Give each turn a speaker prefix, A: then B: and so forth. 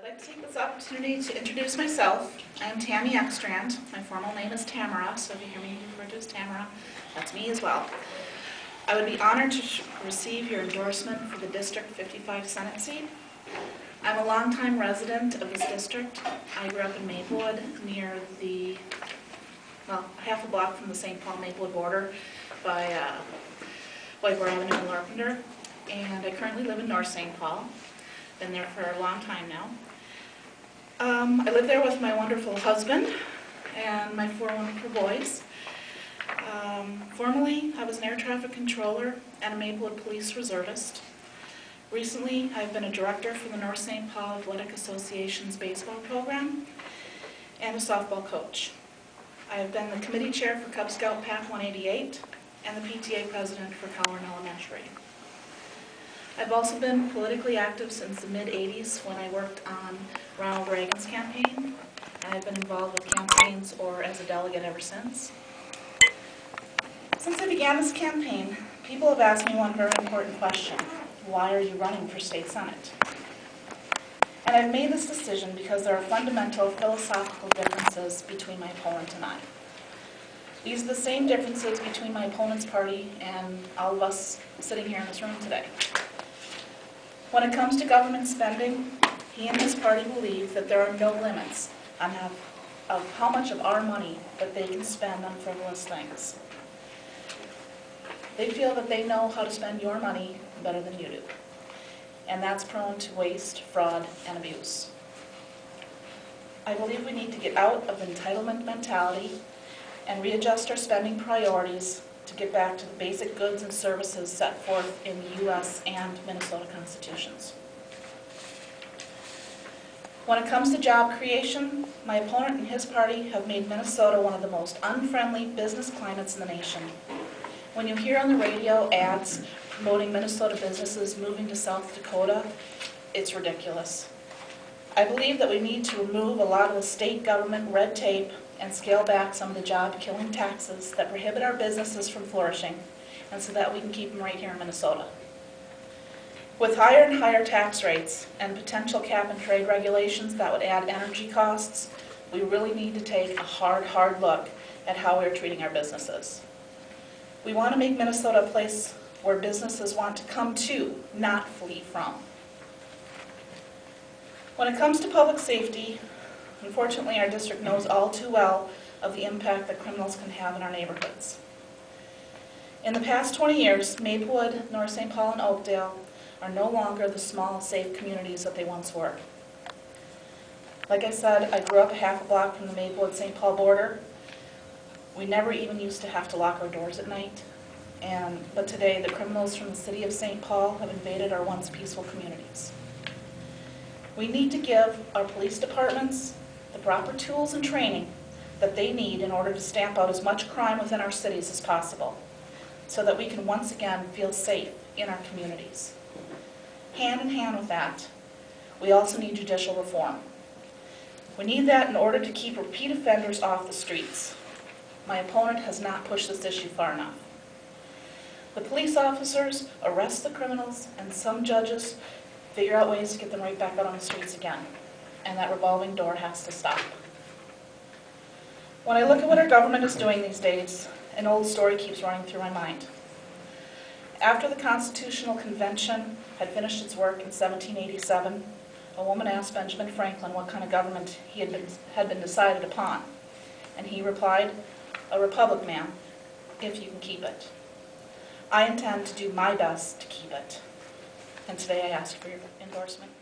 A: I'd like to take this opportunity to introduce myself. I am Tammy Ekstrand. My formal name is Tamara, so if you hear me referred to as Tamara, that's me as well. I would be honored to receive your endorsement for the District 55 Senate seat. I'm a longtime resident of this district. I grew up in Maplewood, near the, half a block from the St. Paul-Maplewood border by Whiteboro Avenue in Larpenter. And I currently live in North St. Paul. Been there for a long time now. I live there with my wonderful husband and my 4 wonderful boys. Formerly, I was an air traffic controller and a Maplewood police reservist. Recently, I've been a director for the North St. Paul Athletic Association's baseball program and a softball coach. I have been the committee chair for Cub Scout Pack 188 and the PTA president for Cowern Elementary. I've also been politically active since the mid-'80s when I worked on Ronald Reagan's campaign, and I've been involved with campaigns or as a delegate ever since. Since I began this campaign, people have asked me one very important question: why are you running for state senate? And I've made this decision because there are fundamental philosophical differences between my opponent and I. These are the same differences between my opponent's party and all of us sitting here in this room today. When it comes to government spending, he and his party believe that there are no limits on how much of our money that they can spend on frivolous things. They feel that they know how to spend your money better than you do, and that's prone to waste, fraud, and abuse. I believe we need to get out of the entitlement mentality and readjust our spending priorities to get back to the basic goods and services set forth in the U.S. and Minnesota constitutions. When it comes to job creation, my opponent and his party have made Minnesota one of the most unfriendly business climates in the nation. When you hear on the radio ads promoting Minnesota businesses moving to South Dakota, it's ridiculous. I believe that we need to remove a lot of the state government red tape and scale back some of the job-killing taxes that prohibit our businesses from flourishing, and so that we can keep them right here in Minnesota. With higher and higher tax rates and potential cap-and-trade regulations that would add energy costs, we really need to take a hard look at how we're treating our businesses. We want to make Minnesota a place where businesses want to come to, not flee from. When it comes to public safety, unfortunately, our district knows all too well of the impact that criminals can have in our neighborhoods. In the past 20 years, Maplewood, North St. Paul, and Oakdale are no longer the small, safe communities that they once were. Like I said, I grew up a half a block from the Maplewood-St. Paul border. We never even used to have to lock our doors at night. But today, the criminals from the city of St. Paul have invaded our once peaceful communities. We need to give our police departments the proper tools and training that they need in order to stamp out as much crime within our cities as possible, so that we can once again feel safe in our communities. Hand in hand with that, we also need judicial reform. We need that in order to keep repeat offenders off the streets. My opponent has not pushed this issue far enough. The police officers arrest the criminals, and some judges figure out ways to get them right back out on the streets again. And that revolving door has to stop. When I look at what our government is doing these days, an old story keeps running through my mind. After the Constitutional Convention had finished its work in 1787, a woman asked Benjamin Franklin what kind of government had been decided upon. And he replied, "A republic, ma'am, if you can keep it." I intend to do my best to keep it. And today I ask for your endorsement.